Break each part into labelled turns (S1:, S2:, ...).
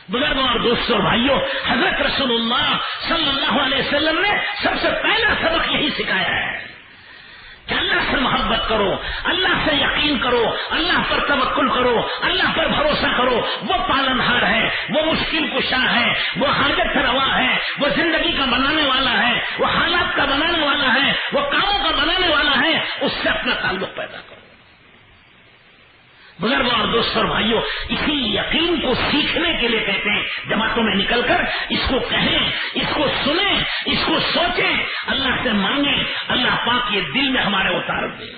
S1: بزرگوں اور دوستوں اور بھائیوں، حضرت رسول اللہ صلی اللہ علیہ وسلم نے سب سے پہلا سبق یہی سکھایا ہے کہ اللہ سے محبت کرو، اللہ سے یقین کرو، اللہ پر توکل کرو، اللہ پر بھروسہ کرو۔ وہ پالنہار ہے، وہ مشکل کشا ہے، وہ حاجت روا ہے، وہ زندگی کا بنانے والا ہے، وہ حالات کا بنانے والا ہے، وہ کاموں کا بنانے والا ہے۔ اس سے اپنا تعلق پیدا کرو۔ بزرگوں اور دوستوں اور بھائیوں، اسی یقین کو سیکھنے کے لیے کہتے ہیں جماعتوں میں نکل کر اس کو کہیں، اس کو سنیں، اس کو سوچیں، اللہ سے مانگیں، اللہ پاک یہ دل میں ہمارے اتار دے۔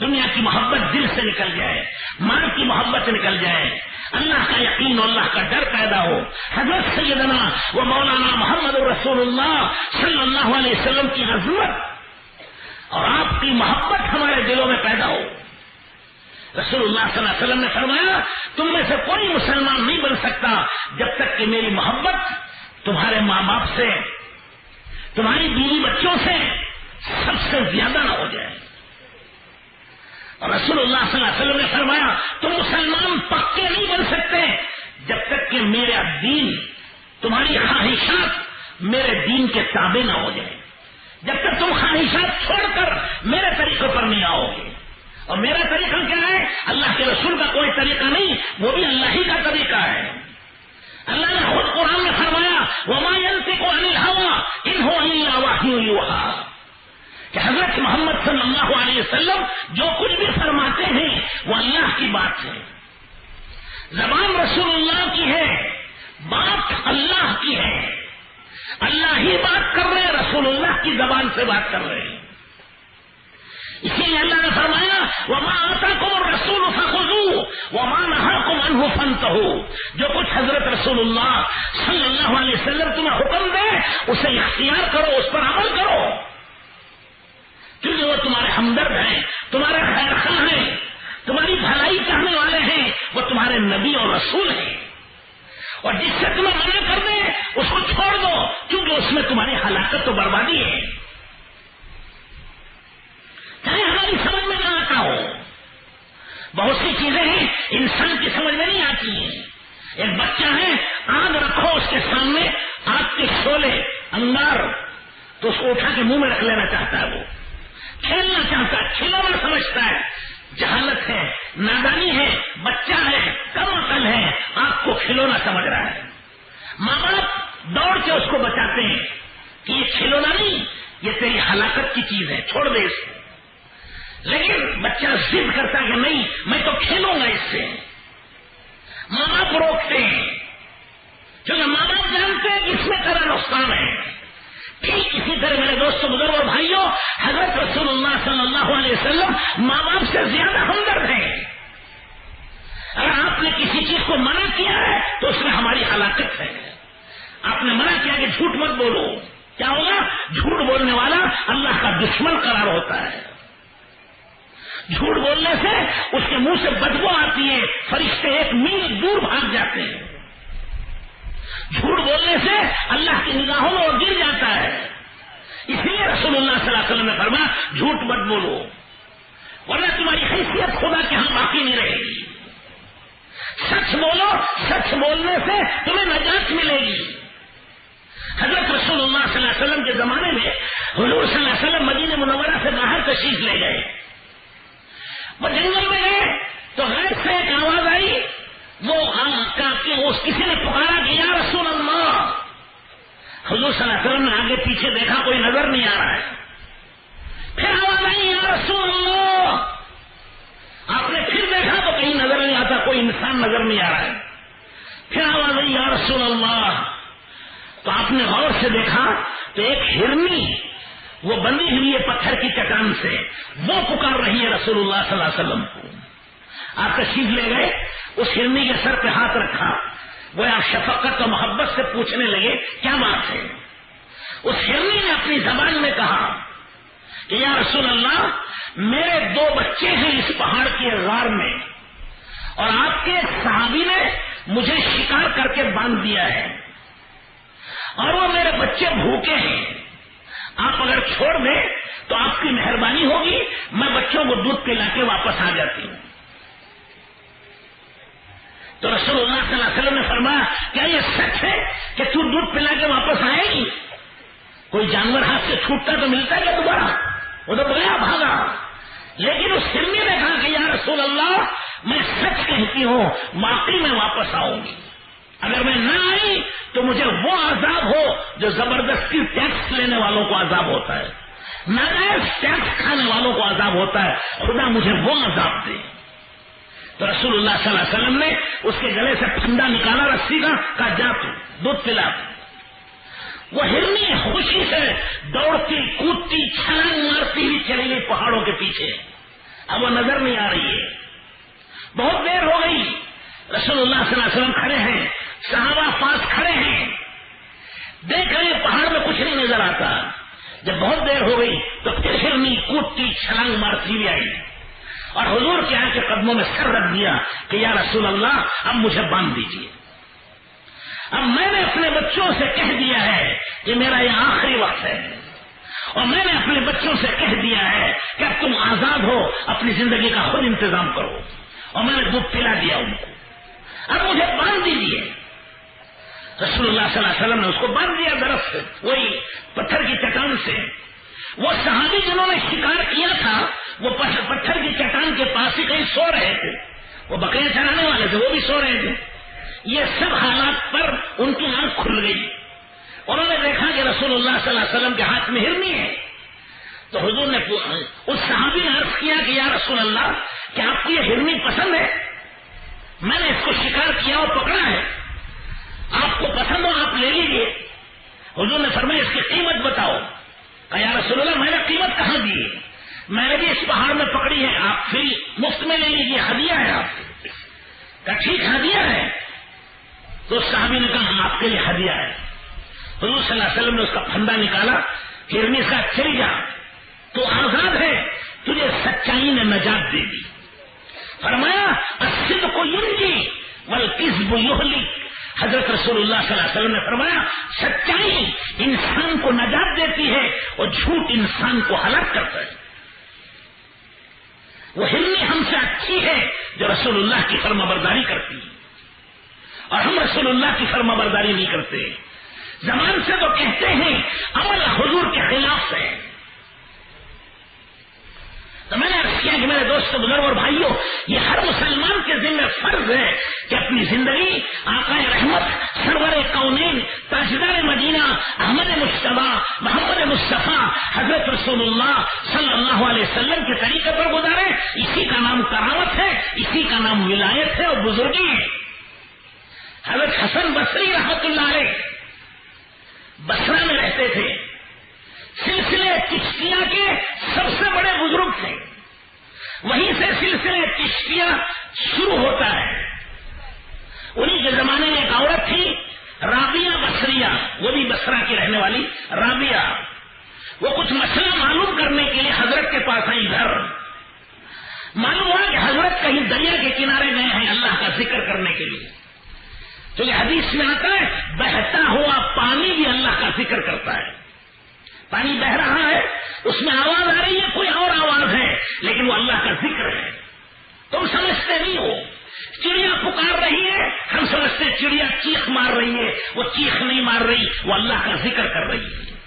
S1: دنیا کی محبت دل سے نکل جائے، مال کی محبت نکل جائے، اللہ کا یقین اور اللہ کا ڈر پیدا ہو۔ حضرت سیدنا و مولانا محمد رسول اللہ صلی اللہ علیہ وسلم کی عظمت اور آپ کی محبت ہمارے دلوں میں پیدا ہو۔ رسول اللہ صلی اللہ علیہ وسلم نے فرمایا تم میں سے کوئی مسلمان نہیں بن سکتا جب تک کہ میری محبت تمہارے ماں باپ سے، تمہاری بیوی بچوں سے سب سے زیادہ نہ ہو جائے۔ اور رسول اللہ صلی اللہ علیہ وسلم نے فرمایا تم مسلمان پکے نہیں بن سکتے جب تک کہ میرا دین، تمہاری خواہشات میرے دین کے تابع نہ ہو جائے، جب تک تم خواہشات چھوڑ کر میرے طریقے پر نہیں آؤ گے۔ اور میرا طریقہ کیا ہے؟ اللہ کے رسول کا کوئی طریقہ نہیں، وہ بھی اللہ ہی کا طریقہ ہے۔ اللہ نے خود قرآن میں فرمایا وَمَا يَنطِقُ عَنِ الْهَوَىٰ إِنْ هُوَ إِلَّا وَحْيٌ يُوحَىٰ، کہ حضرت محمد صلی اللہ علیہ وسلم جو کچھ بھی فرماتے ہیں وہ اللہ کی بات ہے، زبان رسول اللہ کی ہے، بات اللہ کی ہے، اللہ ہی بات کر رہے ہیں، رسول اللہ کی زبان سے بات کر رہے ہیں۔ اسی لیے اللہ نے فرمایا وَمَا آتَاكُمُ الرَّسُولُ فَخُذُوهُ وَمَا نَهَاكُمْ عَنْهُ فَانْتَهُوا، جو کچھ حضرت رسول اللہ صلی اللہ علیہ وسلم تمہیں حکم دے اسے اختیار کرو، اس پر عمل کرو، کیونکہ وہ تمہارے ہمدرد ہیں، تمہارے خیر خواہ ہیں، تمہاری بھلائی چاہنے والے ہیں، وہ تمہارے نبی اور رسول ہیں۔ اور جس سے تمہیں منع کر دے اس کو چھوڑ دو، کیونکہ اس میں تمہاری ہلاکت و بربادی ہے، چاہے ہماری سمجھ میں نہ آتا ہو۔ بہت سی چیزیں ہیں انسان کی سمجھ میں نہیں آتی ہیں۔ ایک بچہ ہے، آگ رکھو اس کے سامنے، آگ کے شعلے انگار، تو اس کو اٹھا کے منہ میں رکھ لینا چاہتا ہے، وہ کھیلنا چاہتا ہے، کھلونا سمجھتا ہے۔ جہالت ہے، نادانی ہے، بچہ ہے، کم عقل ہے، آگ کو کھلونا سمجھ رہا ہے۔ ماں باپ دوڑ کے اس کو بچاتے ہیں کہ یہ کھلونا نہیں، یہ تیری ہلاکت کی چیز ہے، چھوڑ دے اس کو۔ لیکن بچہ ضد کرتا ہے کہ نہیں میں تو کھیلوں گا اس سے، ماں باپ روکتے ہیں، کیونکہ ماں باپ جانتے ہیں کہ اس میں تیرا نقصان ہے۔ ٹھیک اسی طرح میرے دوستوں بزرگوں اور بھائیوں، حضرت رسول اللہ صلی اللہ علیہ وسلم ماں باپ سے زیادہ ہمدرد ہیں۔ اگر آپ نے کسی چیز کو منع کیا ہے تو اس میں ہماری ہلاکت ہے۔ آپ نے منع کیا کہ جھوٹ مت بولو، کیا ہوگا؟ جھوٹ بولنے والا اللہ کا دشمن قرار ہوتا ہے۔ جھوٹ بولنے سے اس کے منہ سے بدبو آتی ہے، فرشتے ایک میل دور بھاگ جاتے ہیں۔ جھوٹ بولنے سے اللہ کی نگاہوں میں وہ گر جاتا ہے۔ اس لیے رسول اللہ صلی اللہ علیہ وسلم نے فرمایا جھوٹ مت بولو، ورنہ تمہاری حیثیت خدا کے ہاں باقی نہیں رہے گی۔ سچ بولو، سچ بولنے سے تمہیں نجات ملے گی۔ حضرت رسول اللہ صلی اللہ علیہ وسلم کے زمانے میں حضور صلی اللہ علیہ وسلم مدینہ منورہ سے باہر تشریف لے گئے، وہ جنگل میں گئے تو غیر سے ایک آواز آئی، وہ کسی نے پکارا کہ یا رسول اللہ۔ حضور صلی اللہ علیہ وسلم نے آگے پیچھے دیکھا، کوئی نظر نہیں آ رہا ہے۔ پھر آواز آئی یا رسول اللہ، آپ نے پھر دیکھا تو کہیں نظر نہیں آتا، کوئی انسان نظر نہیں آ رہا ہے۔ پھر آواز آئی یا رسول اللہ، تو آپ نے غور سے دیکھا تو ایک ہرنی وہ بندی ہوئی ہے پتھر کی چٹان سے، وہ پکار رہی ہے رسول اللہ صلی اللہ علیہ وسلم کو۔ آپ تشریف لے گئے، اس ہرنی کے سر پہ ہاتھ رکھا، وہ آپ شفقت و محبت سے پوچھنے لگے کیا بات ہے۔ اس ہرنی نے اپنی زبان میں کہا کہ یا رسول اللہ، میرے 2 بچے ہیں اس پہاڑ کے غار میں، اور آپ کے صحابی نے مجھے شکار کر کے باندھ دیا ہے، اور وہ میرے بچے بھوکے ہیں، آپ اگر چھوڑ دیں تو آپ کی مہربانی ہوگی، میں بچوں کو دودھ پلا کے واپس آ جاتی ہوں۔ تو رسول اللہ صلی اللہ علیہ وسلم نے فرمایا کیا یہ سچ ہے کہ تو دودھ پلا کے واپس آئے گی؟ کوئی جانور ہاتھ سے چھوٹتا تو ملتا ہے کیا دوبارہ؟ وہ تو گیا بھاگا. لیکن اس ہرنی نے کہا کہ یا رسول اللہ میں سچ کہتی ہوں واقعی میں واپس آؤں گی. اگر میں نہ آئی تو مجھے وہ عذاب ہو جو زبردستی ٹیکس لینے والوں کو عذاب ہوتا ہے, ناجائز ٹیکس کھانے والوں کو عذاب ہوتا ہے, خدا مجھے وہ عذاب دے. تو رسول اللہ صلی اللہ علیہ وسلم نے اس کے گلے سے پھندا نکالا رسی کا, کہا جا تو دودھ پلا. وہ ہرنی خوشی سے دوڑتی کودتی چھلانگ مارتی ہوئی چلی گئی پہاڑوں کے پیچھے. اب وہ نظر نہیں آ رہی ہے, بہت دیر ہو گئی. رسول اللہ صلی اللہ علیہ وسلم کھڑے ہیں, صحابہ پاس کھڑے ہیں, دیکھ رہے پہاڑ میں کچھ نہیں نظر آتا. جب بہت دیر ہو گئی تو پھر ہرنی کودتی چھلانگ مارتی ہوئی آئی اور حضور کے آن کے قدموں میں سر رکھ دیا کہ یا رسول اللہ اب مجھے باندھ دیجیے. اب میں نے اپنے بچوں سے کہہ دیا ہے کہ میرا یہ آخری وقت ہے, اور میں نے اپنے بچوں سے کہہ دیا ہے کہ اب تم آزاد ہو, اپنی زندگی کا خود انتظام کرو, اور میں نے دودھ پلا دیا ان کو, اب مجھے باندھ دیجیے. رسول اللہ صلی اللہ علیہ وسلم نے اس کو باندھ دیا درخت سے, وہی پتھر کی چٹان سے. وہ صحابی جنہوں نے شکار کیا تھا وہ پتھر کی چٹان کے پاس ہی کہیں سو رہے تھے, وہ بکریاں چرانے والے تھے, وہ بھی سو رہے تھے. یہ سب حالات پر ان کی آنکھ کھل گئی. انہوں نے دیکھا کہ رسول اللہ صلی اللہ علیہ وسلم کے ہاتھ میں ہرنی ہے. تو حضور نے اس صحابی نے عرض کیا کہ یا رسول اللہ کیا آپ کو یہ ہرنی پسند ہے؟ میں نے اس کو شکار کیا اور پکڑا ہے, آپ کو پسند ہو آپ لے لیجیے. حضور نے فرمایا اس کی قیمت بتاؤ. کہا یا رسول اللہ میں نے قیمت کہاں دی ہے, میں نے بھی اس پہاڑ میں پکڑی ہے, آپ فری مفت میں لے لیجیے, ہدیہ ہے آپ کو. کہا ٹھیک ہدیہ ہے. تو صحابی نے کہا آپ کے لیے ہدیہ ہے. حضور صلی اللہ علیہ وسلم نے اس کا پھندا نکالا, ہرنی سے چل جا, تو آزاد ہے, تجھے سچائی نے نجات دے دی. فرمایا الصدق ینجی والکذب یہلک. حضرت رسول اللہ صلی اللہ علیہ وسلم نے فرمایا سچائی انسان کو نجات دیتی ہے اور جھوٹ انسان کو ہلاک کرتا ہے. وہ ہرنی ہم سے اچھی ہے جو رسول اللہ کی فرما برداری کرتی ہے, اور ہم رسول اللہ کی فرما برداری نہیں کرتے. زمان سے تو کہتے ہیں عمل حضور کے خلاف ہے. تو میں نے عرض کیا کہ میرے دوست بزرگ اور بھائیوں, یہ ہر مسلمان کے ذمہ فرض ہے کہ اپنی زندگی آقا رحمت سرور کونین تاجدار مدینہ احمد مجتبی محمد مصطفیٰ حضرت رسول اللہ صلی اللہ علیہ وسلم کے طریقے پر گزارے. اسی کا نام کرامت ہے, اسی کا نام ولایت ہے اور بزرگی ہے. حضرت حسن بصری رحمت اللہ علیہ بصرہ میں رہتے تھے, سلسلے چشتیہ کے سب سے بڑے بزرگ تھے. وہیں سے سلسلے چشتیہ شروع ہوتا ہے. انہی کے زمانے میں ایک عورت تھی رابعہ بصریہ, وہ بھی بصرہ کی رہنے والی رابعہ. وہ کچھ مسئلہ معلوم کرنے کے لیے حضرت کے پاس آئی. گھر معلوم ہوا کہ حضرت کہیں دریا کے کنارے گئے ہیں اللہ کا ذکر کرنے کے لیے. کیونکہ حدیث میں آتا ہے بہتا ہوا پانی بھی اللہ کا ذکر کرتا ہے. پانی بہ رہا ہے, اس میں آواز آ رہی ہے, کوئی اور آواز ہے, لیکن وہ اللہ کا ذکر ہے. تم سمجھتے نہیں ہو. چڑیا پکار رہی ہے, ہم سمجھتے چڑیا چیخ مار رہی ہے, وہ چیخ نہیں مار رہی, وہ اللہ کا ذکر کر رہی ہے.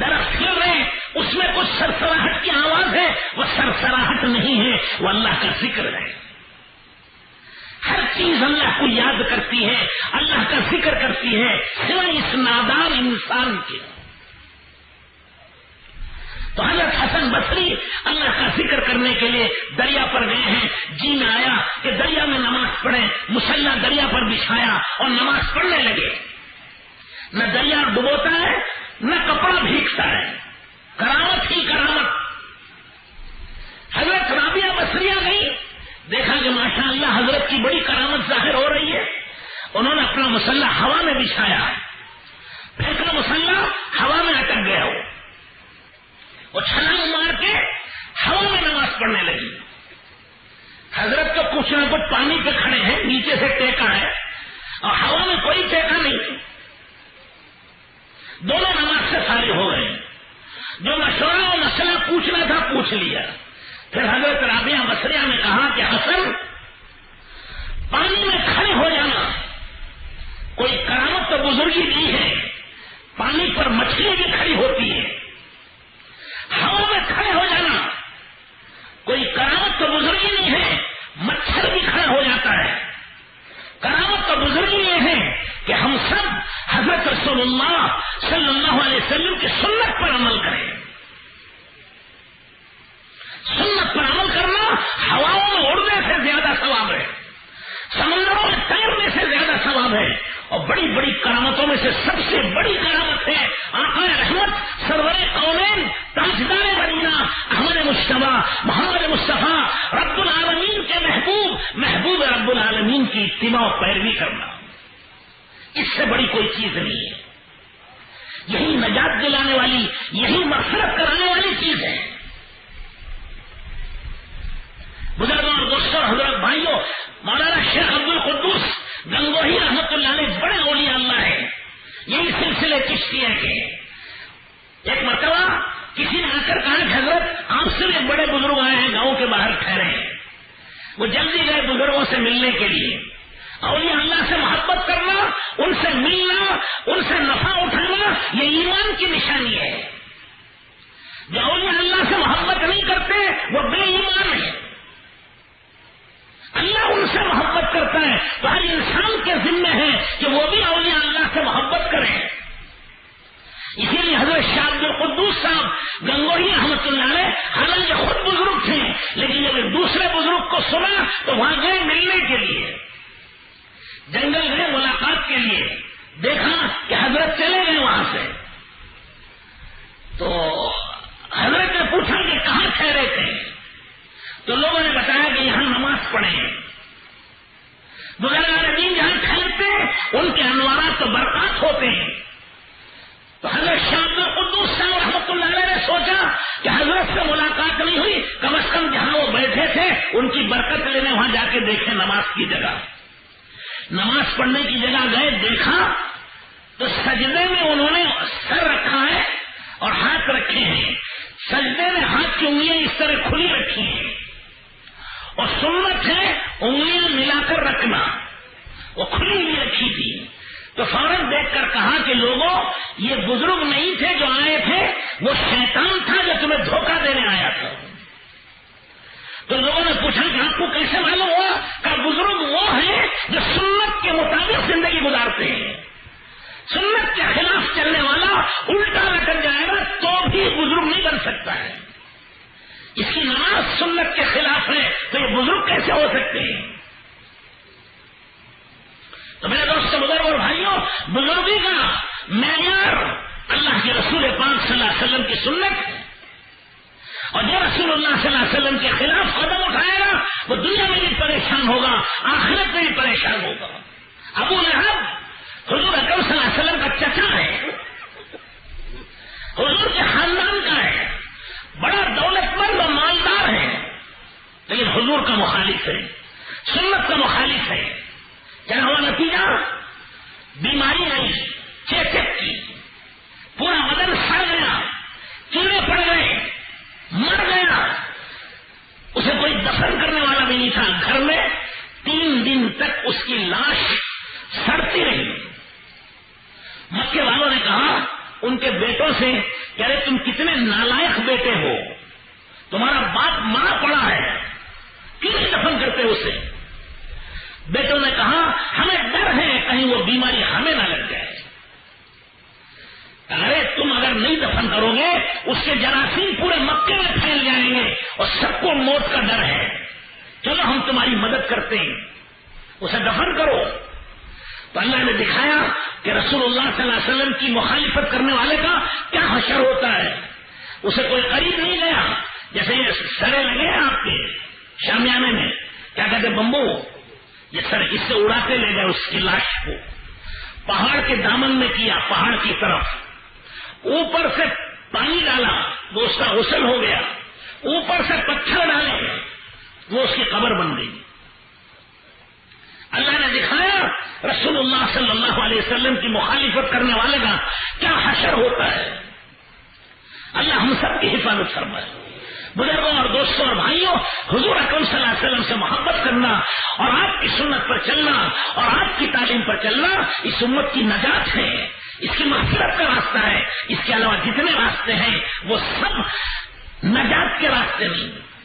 S1: درخت ہل رہے, اس میں کچھ سرسراہٹ کی آواز ہے, وہ سرسراہٹ نہیں ہے, وہ اللہ کا ذکر ہے. ہر چیز اللہ کو یاد کرتی ہے, اللہ کا ذکر کرتی ہے, سوائے اس نادان انسان کے. تو حضرت حسن بصری اللہ کا ذکر کرنے کے لیے دریا پر گئے ہیں. جی میں آیا کہ دریا میں نماز پڑھیں, مصلی دریا پر بچھایا اور نماز پڑھنے لگے. نہ دریا ڈبوتا ہے نہ کپڑا بھیگتا ہے, کرامت ہی کرامت. حضرت رابعہ بصریہ گئی, دیکھا کہ ماشاء اللہ حضرت کی بڑی کرامت ظاہر ہو رہی ہے. انہوں نے اپنا مصلی ہوا میں بچھایا, پھینکا مصلی ہوا میں اٹک گیا. وہ چھلانگ مار کے ہوا میں نماز پڑھنے لگی. حضرت تو کچھ نہ کچھ پانی پہ کھڑے ہیں, نیچے سے ٹیکا ہے اور ہوا میں کوئی ٹیکا نہیں. دونوں نماز سے فارغ ہو گئے. جو مشورہ اور مسئلہ پوچھنا تھا پوچھ لیا. پھر حضرت رابعہ بصریہ نے کہا کہ حسن پانی میں بزرگی دی ہے. پانی پر مچھلی بھی کھڑی ہوتی ہے. ہوا میں کھڑے ہو جانا کوئی کرامت تو بزرگی نہیں ہے. مچھر بھی کھڑا ہو جاتا ہے. کرامت تو بزرگی یہ ہے کہ ہم سب حضرت رسول اللہ صلی اللہ علیہ وسلم کی سنت پر عمل کریں. سنت پر عمل کرنا ہواؤں میں اڑنے سے زیادہ ثواب ہے, سمندروں میں تیرنے سے زیادہ ثواب ہے. اور بڑی بڑی کرامتوں میں سے سب سے بڑی کرامت ہے آقا رحمت سرور کونین تاجدار مدینہ احمد مجتبی محمد مصطفیٰ رب العالمین کے محبوب رب العالمین کی اتباع و پیروی کرنا. اس سے بڑی کوئی چیز نہیں ہے. یہی نجات دلانے والی, یہی مغفرت کرانے والی چیز ہے. بزرگوں اور دوستوں حضرت بھائیوں, مولانا شیخ عبد القدوس گنگوہی رحمت اللہ علیہ بڑے اولیاء اللہ ہیں. یہی سلسلے چشتیہ کے. ایک مرتبہ کسی نے آ کر کہا کہ حضرت آپ سے بھی بڑے بزرگ آئے ہیں, گاؤں کے باہر ٹھہرے ہیں. وہ جلدی گئے بزرگوں سے ملنے کے لیے. اولیاء اللہ سے محبت کرنا, ان سے ملنا, ان سے نفع اٹھانا, یہ ایمان کی نشانی ہے. جو اولیاء اللہ سے محبت نہیں کرتے وہ بے ایمان ہے. اللہ ان سے محبت کرتا ہے تو ہر انسان کے ذمہ ہے کہ وہ بھی اولیاء اللہ سے محبت کرے. اسی لیے حضرت شاہ عبد القدوس صاحب گنگوہی رحمت اللہ علیہ حالانکہ خود بزرگ تھے, لیکن جب ایک دوسرے بزرگ کو سنا تو وہاں گئے ملنے کے لیے, جنگل گئے ملاقات کے لیے. دیکھا کہ حضرت چلے گئے وہاں سے, تو حضرت نے پوچھا کہ کہاں ٹھہرے تھے, تو لوگوں نے بتایا کہ یہاں نماز پڑھیں. بزرگان دین جہاں ٹھہرتے ان کے انوارات تو برکات ہوتے ہیں. تو حضرت شاہ عبد القدوس صاحب رحمۃ اللہ علیہ نے سوچا کہ حضرت سے ملاقات نہیں ہوئی, کم از کم جہاں وہ بیٹھے تھے ان کی برکت لینے وہاں جا کے دیکھیں نماز کی جگہ. نماز پڑھنے کی جگہ گئے, دیکھا تو سجدے میں انہوں نے سر رکھا ہے اور ہاتھ رکھے ہیں. سجدے میں ہاتھ کی انگلیاں اس طرح کھلی رکھی ہیں, اور سنت ہے انگلیاں ملا کر رکھنا, وہ کھلی ہوئی رکھی تھی. تو فوراً دیکھ کر کہا کہ لوگوں یہ بزرگ نہیں تھے جو آئے تھے, وہ شیطان تھا جو تمہیں دھوکہ دینے آیا تھا. تو لوگوں نے پوچھا کہ آپ کو کیسے معلوم ہوا؟ کہ بزرگ وہ ہیں جو سنت کے مطابق زندگی گزارتے ہیں. سنت کے خلاف چلنے والا الٹا لٹک جائے گا تو بھی بزرگ نہیں بن سکتا ہے. اس کی نماز سنت کے خلاف ہے تو یہ بزرگ کیسے ہو سکتے ہیں؟ تو میرے دوست بزرگ اور بھائیوں, بزرگی کا معیار اللہ کے رسول پاک صلی اللہ علیہ وسلم کی سنت ہے. اور جو رسول اللہ صلی اللہ علیہ وسلم کے خلاف قدم اٹھائے گا وہ دنیا میں بھی پریشان ہوگا, آخرت میں بھی پریشان ہوگا. ابو لہب حضور اکرم صلی اللہ علیہ وسلم کا چچا ہے, حضور کے خاندان کا ہے, بڑا دولت مند اور مالدار ہے, لیکن حضور کا مخالف ہے, سنت کا مخالف ہے. کیا ہوا نتیجہ؟ بیماری آئی, چیچک کی, پورا بدن سڑ گیا, کیڑے پڑ گئے, مر گیا. اسے کوئی دفن کرنے والا بھی نہیں تھا. گھر میں 3 دن تک اس کی لاش سڑتی رہی. مکے والوں نے کہا ان کے بیٹوں سے کہ ارے تم کتنے نالائق بیٹے ہو, تمہارا باپ مرا پڑا ہے, کیوں نہیں دفن کرتے اسے؟ بیٹوں نے کہا ہمیں ڈر ہے کہیں وہ بیماری ہمیں نہ لگ جائے. ارے تم اگر نہیں دفن کرو گے اس کے جراثیم پورے مکے میں پھیل جائیں گے اور سب کو موت کا ڈر ہے, چلو ہم تمہاری مدد کرتے ہیں, اسے دفن کرو. تو اللہ نے دکھایا کہ رسول اللہ صلی اللہ علیہ وسلم کی مخالفت کرنے والے کا کیا حشر ہوتا ہے. اسے کوئی قریب نہیں گیا, جیسے یہ سرے لگے ہیں آپ کے شامیانے میں, کیا کہتے بمبو, یہ سر اس سے اڑاتے لے گئے اس کی لاش کو, پہاڑ کے دامن میں کیا, پہاڑ کی طرف, اوپر سے پانی ڈالا وہ اس کا غسل ہو گیا, اوپر سے پتھر ڈالے وہ اس کی قبر بن گئی. اللہ نے دکھایا رسول اللہ صلی اللہ علیہ وسلم کی مخالفت کرنے والے کا کیا حشر ہوتا ہے. اللہ ہم سب کی حفاظت فرمائے. بزرگوں اور دوستوں اور بھائیوں، حضور اکرم صلی اللہ علیہ وسلم سے محبت کرنا اور آپ کی سنت پر چلنا اور آپ کی تعلیم پر چلنا اس امت کی نجات ہے، اس کی مغفرت کا راستہ ہے۔ اس کے علاوہ جتنے راستے ہیں وہ سب نجات کے راستے نہیں۔